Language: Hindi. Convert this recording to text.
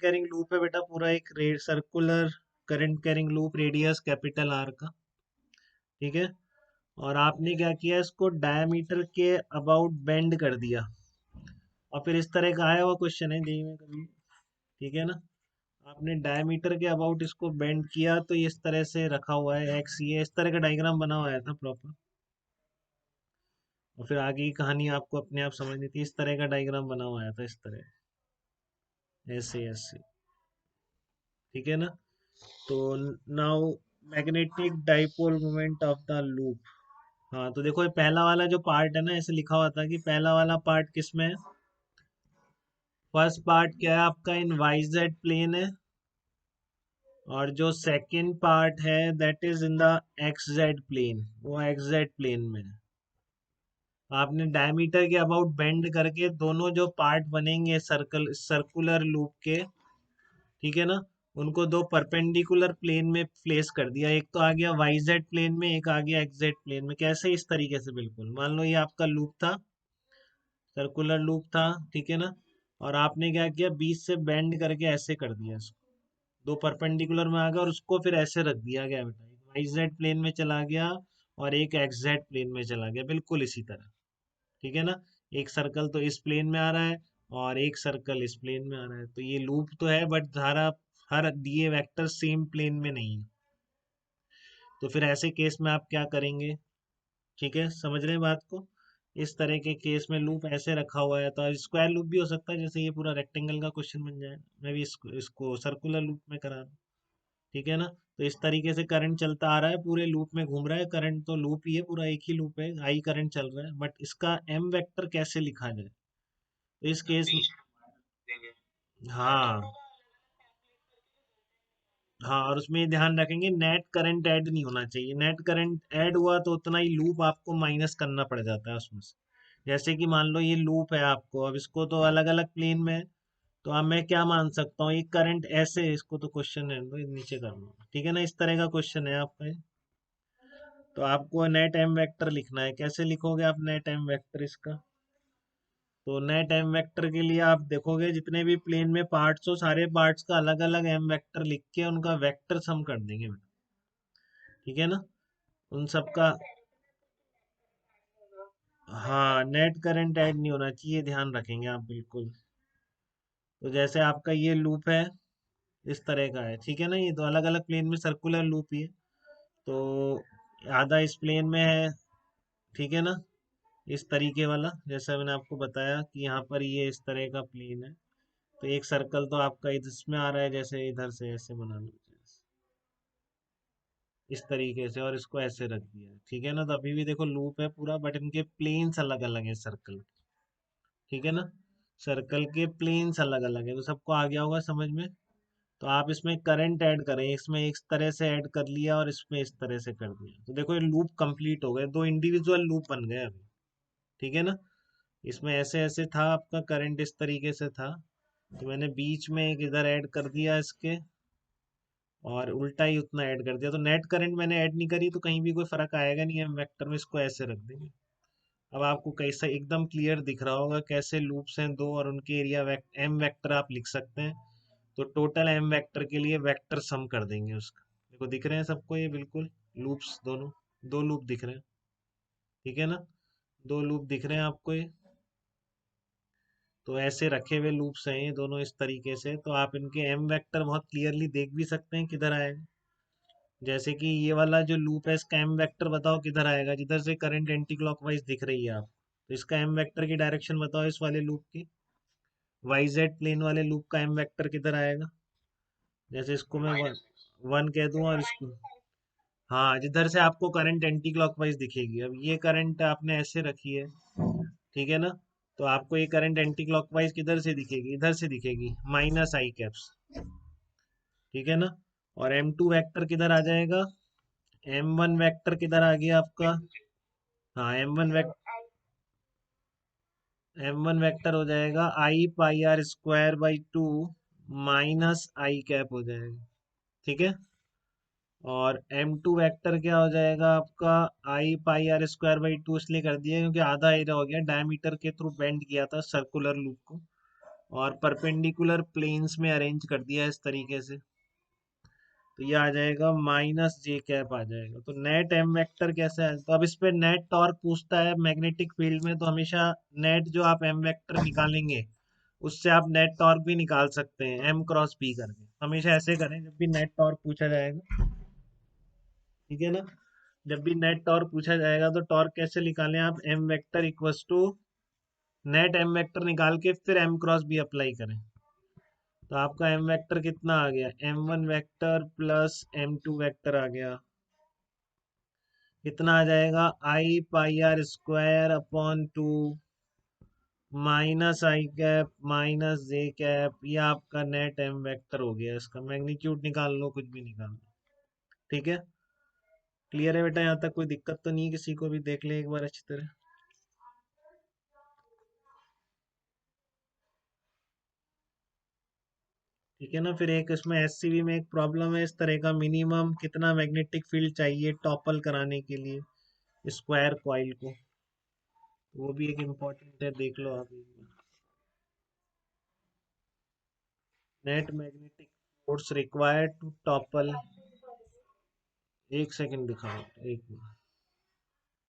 कैरिंग लूप है बेटा, पूरा एक circular current carrying loop, radius capital R का। ठीक है, और आपने क्या किया, इसको डायमीटर के अबाउट बेंड कर दिया, और फिर इस तरह का आया हुआ क्वेश्चन है जेईई में कभी। ठीक है ना, आपने डायमीटर के अबाउट इसको बेंड किया तो ये इस तरह से रखा हुआ है एक्स, ये इस तरह का डायग्राम बना हुआ था प्रॉपर। और फिर आगे की कहानी आपको अपने आप समझनी थी, इस तरह का डायग्राम बना हुआ था, इस तरह, ऐसे ऐसे। ठीक है ना, तो now magnetic dipole moment of the loop. हाँ तो देखो, ये पहला वाला जो पार्ट है ना, ऐसे लिखा हुआ था कि पहला वाला पार्ट किस में है। फर्स्ट पार्ट क्या है आपका, इन वाई जेड प्लेन है, और जो सेकंड पार्ट है that is in the X Z plane, वो एक्स जेड प्लेन में है। आपने डायमीटर के अबाउट बेंड करके दोनों जो पार्ट बनेंगे सर्कुलर लूप के, ठीक है ना, उनको दो परपेंडिकुलर प्लेन में प्लेस कर दिया। एक तो आ गया वाई जेड प्लेन में, एक आ गया एक्स जेड प्लेन में। कैसे, इस तरीके से, बिल्कुल मान लो ये आपका लूप था, सर्कुलर लूप था, ठीक है ना, और आपने क्या किया, बीच से बेंड करके ऐसे कर दिया इसको, दो परपेंडिकुलर में आ गया, और उसको फिर ऐसे रख दिया गया बेटा, एक वाई जेड प्लेन में चला गया और एक एक्स जेड प्लेन में चला गया, बिल्कुल इसी तरह। ठीक है ना, एक सर्कल तो इस प्लेन में आ रहा है और एक सर्कल इस प्लेन में आ रहा है, तो ये लूप तो है बट धारा हर दिए वेक्टर सेम प्लेन में नहीं है। तो फिर ऐसे केस में आप क्या करेंगे, ठीक है, समझ रहे हैं बात को। इस तरह के केस में लूप ऐसे रखा हुआ है, तो स्क्वायर लूप भी हो सकता है, जैसे ये पूरा रेक्टेंगल का क्वेश्चन बन जाए, मैं भी इसको सर्कुलर लूप में करा दूं। ठीक है ना, तो इस तरीके से करंट चलता आ रहा है, पूरे लूप में घूम रहा है करंट, तो लूप ही है पूरा, एक ही लूप है, आई करंट चल रहा है, बट इसका एम वेक्टर कैसे लिखा जाए, तो इस केस में, हाँ हाँ, और उसमें ये ध्यान रखेंगे नेट करंट ऐड नहीं होना चाहिए, नेट करंट ऐड हुआ तो उतना ही लूप आपको माइनस करना पड़ जाता है उसमें से। जैसे कि मान लो ये लूप है आपको, अब इसको तो अलग अलग प्लेन में है, तो अब मैं क्या मान सकता हूँ, ये करंट ऐसे, इसको तो क्वेश्चन है तो नीचे कर लो, ठीक है ना, इस तरह का क्वेश्चन है आपका ये। तो आपको नेट एम वेक्टर लिखना है, कैसे लिखोगे आप नेट एम वेक्टर इसका, तो नेट एम वेक्टर के लिए आप देखोगे जितने भी प्लेन में पार्ट्स हो, सारे पार्ट्स का अलग अलग एम वेक्टर लिख के उनका वेक्टर सम कर देंगे बेटा। ठीक है ना, उन सबका, हाँ नेट करंट ऐड नहीं होना चाहिए, ध्यान रखेंगे आप बिल्कुल। तो जैसे आपका ये लूप है, इस तरह का है, ठीक है ना, ये तो अलग अलग प्लेन में सर्कुलर लूप ही है, तो आधा इस प्लेन में है, ठीक है ना, इस तरीके वाला, जैसा मैंने आपको बताया कि यहाँ पर ये इस तरह का प्लेन है, तो एक सर्कल तो आपका इसमें आ रहा है, जैसे इधर से ऐसे बना लो, इस तरीके से, और इसको ऐसे रख दिया, ठीक है ना, तो अभी भी देखो लूप है पूरा, बट इनके प्लेन्स अलग अलग है सर्कल। ठीक है ना, सर्कल के प्लेन्स अलग अलग है, तो सबको आ गया होगा समझ में। तो आप इसमें करंट ऐड करें, इसमें इस तरह से ऐड कर लिया और इसमें इस तरह से कर दिया, तो देखो ये लूप कंप्लीट हो गए, दो इंडिविजुअल लूप बन गए अभी। ठीक है ना, इसमें ऐसे ऐसे था आपका करंट, इस तरीके से था, तो मैंने बीच में एक इधर ऐड कर दिया इसके, और उल्टा ही उतना ऐड कर दिया, तो नेट करंट मैंने ऐड नहीं करी, तो कहीं भी कोई फर्क आएगा नहीं, हम वेक्टर में इसको ऐसे रख देंगे। अब आपको कैसा एकदम क्लियर दिख रहा होगा कैसे लूप्स हैं दो, और उनके एरिया एम वेक्टर आप लिख सकते हैं। तो टोटल एम वेक्टर के लिए वेक्टर सम कर देंगे उसका। देखो दिख रहे हैं सबको ये बिल्कुल, लूप्स दोनों, दो लूप दिख रहे हैं, ठीक है ना, दो लूप दिख रहे हैं आपको ये। तो ऐसे रखे हुए लूप्स हैं ये दोनों इस तरीके से, तो आप इनके एम वेक्टर बहुत क्लियरली देख भी सकते हैं किधर आएगा। जैसे कि ये वाला जो लूप है, इसका एम वेक्टर बताओ किधर आएगा, जिधर से करंट एंटी क्लॉकवाइज दिख रही है आप, तो इसका एम वेक्टर की डायरेक्शन बताओ इस वाले लूप की, वाई जेड प्लेन वाले लूप का एम वेक्टर किधर आएगा। जैसे इसको मैं वन कह दूं, और इसको, हाँ जिधर से आपको करंट एंटी क्लॉकवाइज दिखेगी, अब ये करंट आपने ऐसे रखी है, ठीक है ना, तो आपको ये करंट एंटी क्लॉकवाइज किधर से दिखेगी, इधर से दिखेगी, माइनस आई कैप्स। ठीक है ना, और एम टू वैक्टर किधर आ जाएगा, एम वन वैक्टर किधर आ गया आपका, हाँ एम वन वैक्टर हो जाएगा i pi r square by two minus i cap हो जाएगा। ठीक है, और एम टू वैक्टर क्या हो जाएगा आपका, आई pi r square by to इसलिए कर दिया क्योंकि आधा एरिया हो गया, डायमीटर के थ्रू बेंड किया था सर्कुलर लूप को, और परपेंडिकुलर प्लेन्स में अरेंज कर दिया इस तरीके से, तो ये आ जाएगा माइनस जे कैप आ जाएगा। तो नेट एम वेक्टर कैसे है, तो अब इस पे नेट टॉर्क पूछता है मैग्नेटिक फील्ड में, तो हमेशा नेट जो आप एम वेक्टर निकालेंगे उससे आप नेट टॉर्क भी निकाल सकते हैं एम क्रॉस बी करके। हमेशा ऐसे करें जब भी नेट टॉर्क पूछा जाएगा, ठीक है ना। जब भी नेट टॉर्क पूछा जाएगा तो टॉर्क कैसे निकालें आप, M vector equals to net M vector निकाल के फिर एम क्रॉस बी अप्लाई करें। तो आपका एम वेक्टर कितना आ गया, M one vector plus M two vector आ गया। कितना आ जाएगा, i pi r square upon two minus i cap minus j cap, ये आपका नेट एम वेक्टर हो गया। इसका मैग्नीट्यूड निकाल लो, कुछ भी निकाल लो, ठीक है। क्लियर है बेटा, यहाँ तक कोई दिक्कत तो नहीं है किसी को भी, देख ले एक बार अच्छी तरह, ठीक है ना। फिर एक इसमें एससीबी में एक प्रॉब्लम है इस तरह का, मिनिमम कितना मैग्नेटिक फील्ड चाहिए टॉपल कराने के लिए स्क्वायर कॉइल को, वो भी एक इम्पोर्टेंट है, देख लो आप एक बार। Net magnetic force required to topple, एक सेकंड दिखाओ, एक मिनट।